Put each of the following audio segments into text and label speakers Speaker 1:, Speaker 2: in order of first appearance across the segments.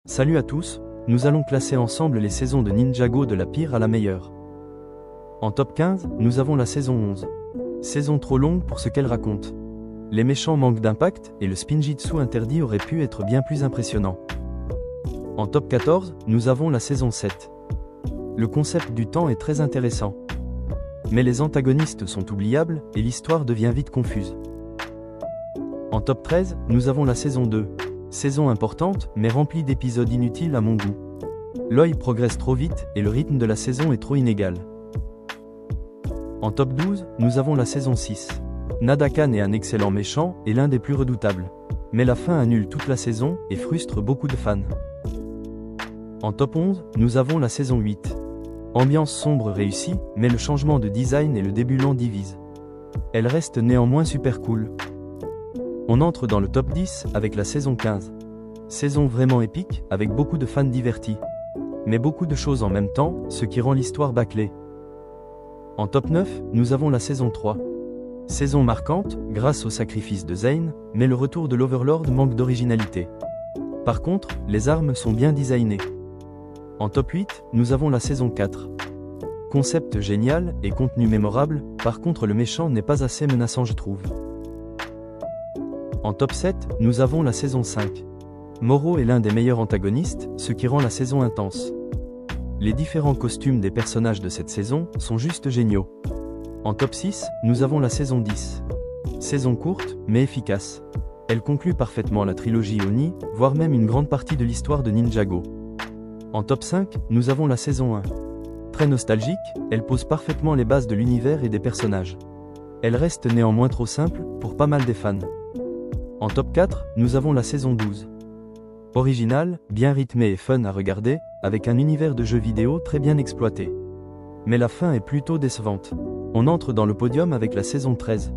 Speaker 1: Salut à tous, nous allons classer ensemble les saisons de Ninjago de la pire à la meilleure. En top 15, nous avons la saison 11. Saison trop longue pour ce qu'elle raconte. Les méchants manquent d'impact et le spinjitzu interdit aurait pu être bien plus impressionnant. En top 14, nous avons la saison 7. Le concept du temps est très intéressant. Mais les antagonistes sont oubliables et l'histoire devient vite confuse. En top 13, nous avons la saison 2. Saison importante, mais remplie d'épisodes inutiles à mon goût. L'œil progresse trop vite et le rythme de la saison est trop inégal. En top 12, nous avons la saison 6. Nadakan est un excellent méchant et l'un des plus redoutables. Mais la fin annule toute la saison et frustre beaucoup de fans. En top 11, nous avons la saison 8. Ambiance sombre réussie, mais le changement de design et le début lent divisent. Elle reste néanmoins super cool. On entre dans le top 10 avec la saison 15. Saison vraiment épique, avec beaucoup de fans divertis. Mais beaucoup de choses en même temps, ce qui rend l'histoire bâclée. En top 9, nous avons la saison 3. Saison marquante, grâce au sacrifice de Zane, mais le retour de l'Overlord manque d'originalité. Par contre, les armes sont bien designées. En top 8, nous avons la saison 4. Concept génial et contenu mémorable, par contre le méchant n'est pas assez menaçant je trouve. En top 7, nous avons la saison 5. Moro est l'un des meilleurs antagonistes, ce qui rend la saison intense. Les différents costumes des personnages de cette saison sont juste géniaux. En top 6, nous avons la saison 10. Saison courte, mais efficace. Elle conclut parfaitement la trilogie Oni, voire même une grande partie de l'histoire de Ninjago. En top 5, nous avons la saison 1. Très nostalgique, elle pose parfaitement les bases de l'univers et des personnages. Elle reste néanmoins trop simple, pour pas mal des fans. En top 4, nous avons la saison 12. Originale, bien rythmée et fun à regarder, avec un univers de jeux vidéo très bien exploité. Mais la fin est plutôt décevante. On entre dans le podium avec la saison 13.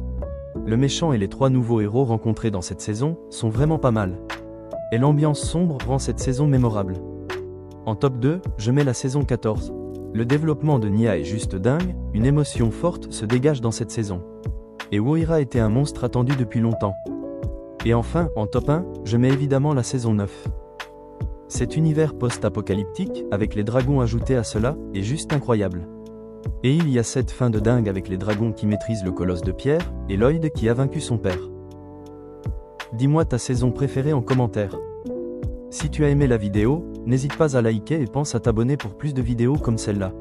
Speaker 1: Le méchant et les 3 nouveaux héros rencontrés dans cette saison sont vraiment pas mal. Et l'ambiance sombre rend cette saison mémorable. En top 2, je mets la saison 14. Le développement de Nya est juste dingue, une émotion forte se dégage dans cette saison. Et Woira était un monstre attendu depuis longtemps. Et enfin, en top 1, je mets évidemment la saison 9. Cet univers post-apocalyptique, avec les dragons ajoutés à cela, est juste incroyable. Et il y a cette fin de dingue avec les dragons qui maîtrisent le colosse de pierre, et Lloyd qui a vaincu son père. Dis-moi ta saison préférée en commentaire. Si tu as aimé la vidéo, n'hésite pas à liker et pense à t'abonner pour plus de vidéos comme celle-là.